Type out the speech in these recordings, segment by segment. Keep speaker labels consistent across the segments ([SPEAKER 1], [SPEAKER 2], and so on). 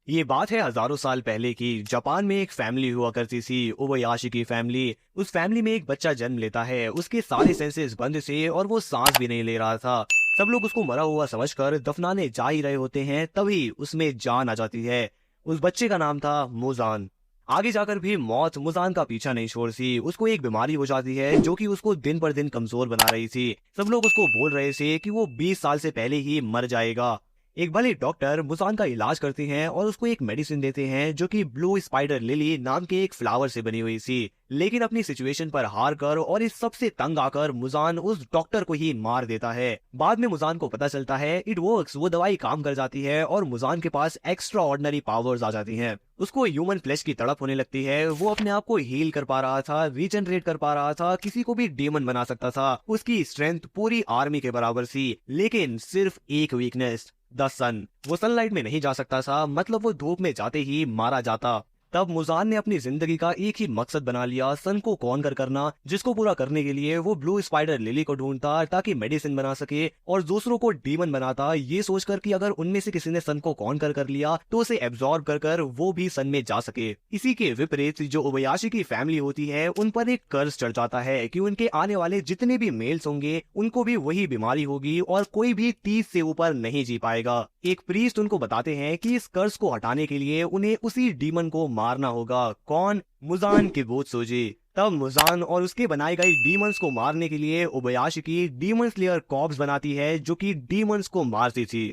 [SPEAKER 1] ये बात है हजारों साल पहले की। जापान में एक फैमिली हुआ करती थी, ओबायाशी की फैमिली। उस फैमिली में एक बच्चा जन्म लेता है, उसके सारे सेंसेस बंद थे और वो सांस भी नहीं ले रहा था। सब लोग उसको मरा हुआ समझकर दफनाने जा ही रहे होते हैं, तभी उसमें जान आ जाती है। उस बच्चे का नाम था मुजान। आगे जाकर भी मौत मुजान का पीछा नहीं छोड़ती। उसको एक बीमारी हो जाती है जो कि उसको दिन पर दिन कमजोर बना रही थी। सब लोग उसको बोल रहे थे कि वो 20 साल से पहले ही मर जाएगा। एक भले डॉक्टर मुजान का इलाज करते हैं और उसको एक मेडिसिन देते हैं जो कि ब्लू स्पाइडर लिली नाम के एक फ्लावर से बनी हुई थी। लेकिन अपनी सिचुएशन पर हार कर और इस सबसे तंग आकर मुजान उस डॉक्टर को ही मार देता है। बाद में मुजान को पता चलता है इट वर्क्स, वो दवाई काम कर जाती है और मुजान के पास एक्स्ट्रा ऑर्डिनरी पावर्स आ जाती हैं। उसको ह्यूमन फ्लेश की तड़प होने लगती है। वो अपने आप को हील कर पा रहा था, रीजनरेट कर पा रहा था, किसी को भी डीमन बना सकता था। उसकी स्ट्रेंथ पूरी आर्मी के बराबर थी, लेकिन सिर्फ एक वीकनेस, द सन। वो सनलाइट में नहीं जा सकता था, मतलब वो धूप में जाते ही मारा जाता। तब मुजान ने अपनी जिंदगी का एक ही मकसद बना लिया, सन को कॉन्कर करना, जिसको पूरा करने के लिए वो ब्लू स्पाइडर लिली को ढूंढता ताकि मेडिसिन बना सके और दूसरों को डीमन बनाता, ये सोचकर कि अगर उनमें से किसी ने सन को कॉन्कर कर लिया तो उसे एब्जॉर्ब कर कर वो भी सन में जा सके। इसी के विपरीत जो ओबायाशी की फैमिली होती है उन पर एक कर्ज चढ़ जाता है कि उनके आने वाले जितने भी मेल्स होंगे उनको भी वही बीमारी होगी और कोई भी 30 से ऊपर नहीं जी पाएगा। एक प्रीस्ट उनको बताते हैं कि इस कर्ज को हटाने के लिए उन्हें उसी डीमन को मारना होगा। कौन? मुजान के बोध सोजे। तब मुजान और उसके बनाए गए डीमंस को मारने के लिए ओबायाशी की डीमन स्लेयर कॉर्प्स बनाती है जो कि डीमंस को मारती थी।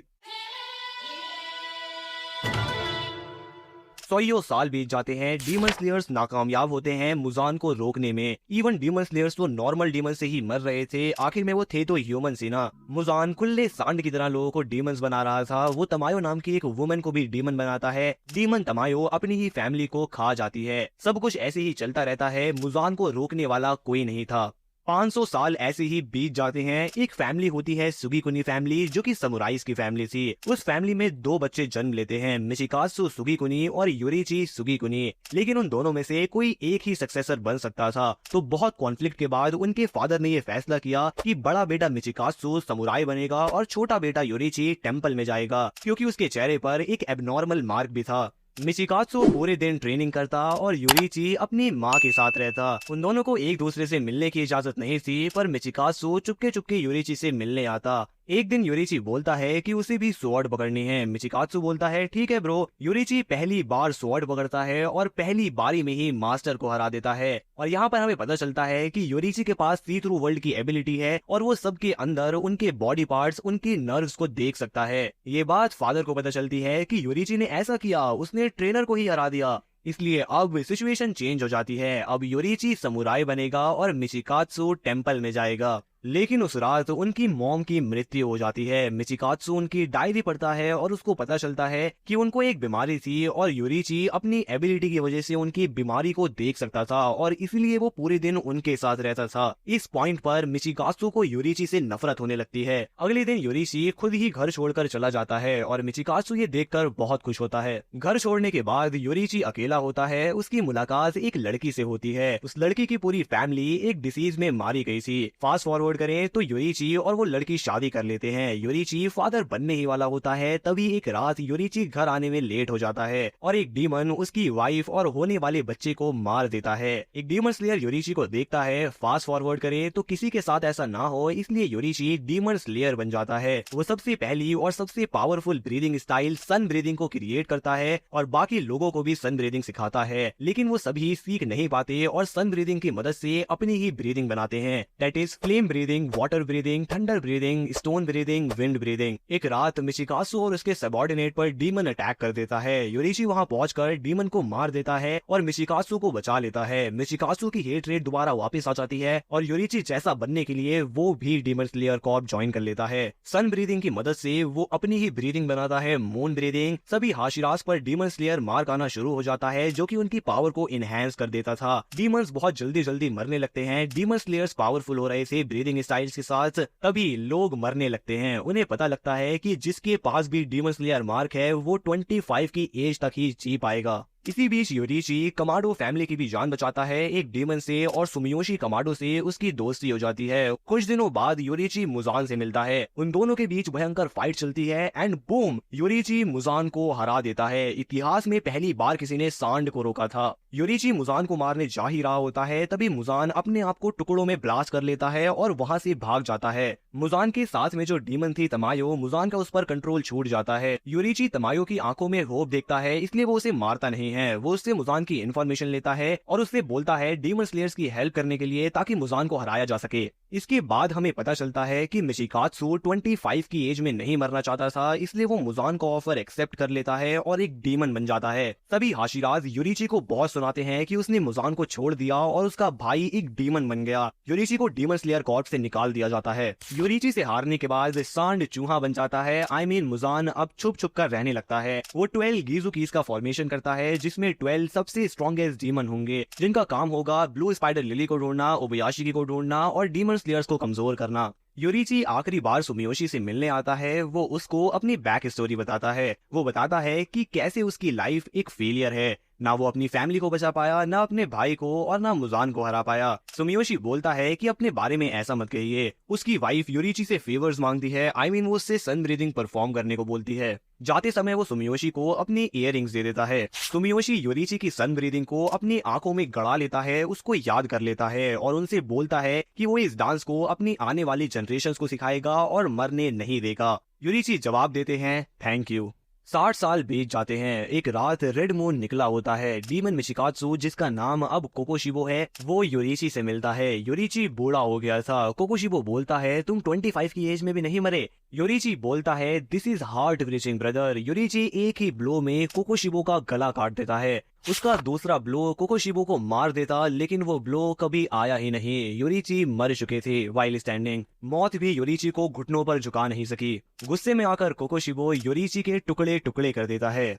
[SPEAKER 1] 100 साल बीत जाते हैं, डीमन स्लेयर्स नाकामयाब होते हैं मुजान को रोकने में। इवन डीमन स्लेयर्स तो नॉर्मल डीमन से ही मर रहे थे, आखिर में वो थे तो ह्यूमन ही ना। मुजान खुले सांड की तरह लोगों को डीमंस बना रहा था। वो तमायो नाम की एक वुमन को भी डीमन बनाता है। डीमन तमायो अपनी ही फैमिली को खा जाती है। सब कुछ ऐसे ही चलता रहता है, मुजान को रोकने वाला कोई नहीं था। 500 साल ऐसे ही बीत जाते हैं। एक फैमिली होती है सुगीकुनी फैमिली, जो कि समुराइज की फैमिली थी। उस फैमिली में 2 बच्चे जन्म लेते हैं, मिचिकात्सु सुगीकुनी और योरिची सुगीकुनी। लेकिन उन दोनों में से कोई एक ही सक्सेसर बन सकता था। तो बहुत कॉन्फ्लिक्ट के बाद उनके फादर ने यह फैसला किया कि बड़ा बेटा मिचिकात्सु समुराई बनेगा और छोटा बेटा योरिची टेम्पल में जाएगा, क्योंकि उसके चेहरे पर एक एबनॉर्मल मार्क भी था। मिचिकात्सु पूरे दिन ट्रेनिंग करता और योरिची अपनी माँ के साथ रहता। उन दोनों को एक दूसरे से मिलने की इजाजत नहीं थी, पर मिचिकात्सु चुपके चुपके योरिची से मिलने आता। एक दिन योरिची बोलता है कि उसे भी स्वॉर्ड पकड़नी है। मिचिकात्सु बोलता है ठीक है ब्रो। योरिची पहली बार स्वॉर्ड पकड़ता है और पहली बारी में ही मास्टर को हरा देता है। और यहाँ पर हमें पता चलता है कि योरिची के पास सी थ्रू वर्ल्ड की एबिलिटी है और वो सबके अंदर उनके बॉडी पार्ट्स, उनकी नर्व्स को देख सकता है। ये बात फादर को पता चलती है कि योरिची ने ऐसा किया, उसने ट्रेनर को ही हरा दिया। इसलिए अब सिचुएशन चेंज हो जाती है। अब योरिची समुराई बनेगा और मिचिकात्सु टेम्पल में जाएगा। लेकिन उस रात उनकी मॉम की मृत्यु हो जाती है। मिचिकात्सु उनकी डायरी पढ़ता है और उसको पता चलता है कि उनको एक बीमारी थी और योरिची अपनी एबिलिटी की वजह से उनकी बीमारी को देख सकता था और इसलिए वो पूरे दिन उनके साथ रहता था। इस पॉइंट पर मिचिकात्सु को योरिची से नफरत होने लगती है। अगले दिन योरिची खुद ही घर छोड़कर चला जाता है और मिचिकात्सु ये देखकर बहुत खुश होता है। घर छोड़ने के बाद योरिची अकेला होता है। उसकी मुलाकात एक लड़की से होती है। उस लड़की की पूरी फैमिली एक डिसीज में मारी गई थी। फास्ट फॉरवर्ड करें तो योरिची और वो लड़की शादी कर लेते हैं। योरिची फादर बनने ही वाला होता है, तभी एक रात योरिची घर आने में लेट हो जाता है और एक डीमन उसकी वाइफ और होने वाले बच्चे को मार देता है। एक डीमन स्लेयर योरिची को देखता है। फास्ट फॉरवर्ड करें तो किसी के साथ ऐसा ना हो, इसलिए योरिची डीमन स्लेयर बन जाता है। वो सबसे पहली और सबसे powerful breathing style sun breathing को क्रिएट करता है और बाकी लोगों को भी सन ब्रीदिंग सिखाता है। लेकिन वो सभी सीख नहीं पाते और सन ब्रीदिंग की मदद से अपनी ही ब्रीदिंग बनाते हैं, that is flame breathing, water breathing, thunder breathing, stone breathing, wind breathing. एक रात मिचिकात्सु और उसके सबऑर्डिनेट पर डीमन अटैक कर देता है। योरिची वहां पहुंचकर डीमन को मार देता है और मिचिकात्सु को बचा लेता है। मिचिकात्सु की हेट रेट दोबारा वापस आ जाती है और योरिची जैसा बनने के लिए वो भी डीमन स्लेयर कॉर्प ज्वाइन कर लेता है। सन ब्रीदिंग की मदद से वो अपनी ही ब्रीदिंग बनाता है, मून ब्रीदिंग। सभी हाशिरास पर डीमन स्लेयर मार्क आना शुरू हो जाता है, जो कि उनकी पावर को इनहेंस कर देता था। डीमंस बहुत जल्दी जल्दी मरने लगते हैं। डीमन स्लेयर्स पावरफुल हो रहे थे ब्रीदिंग स्टाइल्स के साथ, तभी लोग मरने लगते हैं। उन्हें पता लगता है कि जिसके पास भी डीमन स्लेयर मार्क है वो 25 की एज तक ही जी पाएगा। इसी बीच योरीची कमाडो फैमिली की भी जान बचाता है एक डीमन से और सुमियोशी कमाडो से उसकी दोस्ती हो जाती है। कुछ दिनों बाद योरीची मुजान से मिलता है, उन दोनों के बीच भयंकर फाइट चलती है एंड बूम, योरीची मुजान को हरा देता है। इतिहास में पहली बार किसी ने सांड को रोका था। योरीची मुजान को मारने जा ही रहा होता है, तभी मुजान अपने आप को टुकड़ों में ब्लास्ट कर लेता है और वहां से भाग जाता है। मुजान के साथ में जो डीमन थी तमायो, मुजान का उस पर कंट्रोल छूट जाता है। योरीची तमायो की आंखों में होप देखता है, इसलिए वो उसे मारता नहीं है। वो उससे मुजान की इन्फॉर्मेशन लेता है और उससे बोलता है डीमन स्लेयर्स की हेल्प करने के लिए, ताकि मुजान को हराया जा सके। इसके बाद हमें पता चलता है कि मिशिकात्सु 25 की एज में नहीं मरना चाहता था, इसलिए वो मुजान का ऑफर एक्सेप्ट कर लेता है और एक डीमन बन जाता है। सभी हाशिराज योरीची को बहुत सुनाते हैं कि उसने मुजान को छोड़ दिया और उसका भाई एक डीमन बन गया। योरीची को डीमन स्लेयर कॉर्प से निकाल दिया जाता है। योरीची से हारने के बाद सांड चूहा बन जाता है। मुजान अब छुप छुप कर रहने लगता है। वो 12 गीजुकीज का फॉर्मेशन करता है, जिसमें 12 सबसे स्ट्रॉन्गेस्ट डीमन होंगे, जिनका काम होगा ब्लू स्पाइडर लिली को ढूंढना, ओबयाशी को ढूंढना और डीमन स्लेयर्स को कमजोर करना। योरीची आखिरी बार सुमियोशी से मिलने आता है। वो उसको अपनी बैक स्टोरी बताता है। वो बताता है कि कैसे उसकी लाइफ एक फेलियर है, ना वो अपनी फैमिली को बचा पाया, ना अपने भाई को और ना मुजान को हरा पाया। सुमियोशी बोलता है कि अपने बारे में ऐसा मत कहिए। उसकी वाइफ योरीची से फेवर्स मांगती है, वो उससे सन ब्रीदिंग परफॉर्म करने को बोलती है। जाते समय वो सुमियोशी को अपनी इयररिंग्स दे देता है। सुमियोशी योरीची की सन ब्रीदिंग को अपनी आंखों में गड़ा लेता है, उसको याद कर लेता है और उनसे बोलता है कि वो इस डांस को अपनी आने वाली जनरेशंस को सिखाएगा और मरने नहीं देगा। योरीची जवाब देते हैं थैंक यू। 60 साल बीत जाते हैं। एक रात रेड मून निकला होता है। डीमन मिशिकात्सु, जिसका नाम अब कोकोशिबो है, वो योरीची से मिलता है। योरीची बूढ़ा हो गया था। कोकोशिबो बोलता है तुम 25 की एज में भी नहीं मरे। योरीची बोलता है this is heart breaking brother. Yoriichi एक ही ब्लो में कोकोशिबो का गला काट देता है। उसका दूसरा ब्लो कोकोशिबो को मार देता, लेकिन वो ब्लो कभी आया ही नहीं। योरीची मर चुके थे वाइल स्टैंडिंग। मौत भी योरीची को घुटनों पर झुका नहीं सकी। गुस्से में आकर कोकोशिबो योरीची के टुकड़े टुकड़े कर देता है।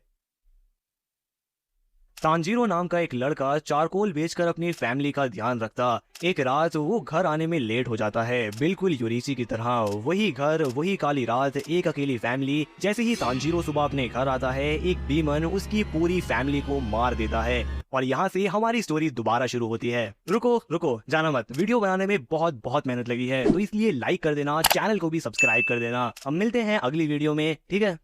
[SPEAKER 1] तांजीरो नाम का एक लड़का चारकोल बेचकर अपनी फैमिली का ध्यान रखता। एक रात वो घर आने में लेट हो जाता है, बिल्कुल योरीची की तरह। वही घर, वही काली रात, एक अकेली फैमिली। जैसे ही तांजीरो सुबह अपने घर आता है, एक डीमन उसकी पूरी फैमिली को मार देता है और यहाँ से हमारी स्टोरी दोबारा शुरू होती है। रुको रुको, जाना मत। वीडियो बनाने में बहुत बहुत मेहनत लगी है, तो इसलिए लाइक कर देना, चैनल को भी सब्सक्राइब कर देना। अब मिलते हैं अगली वीडियो में, ठीक है।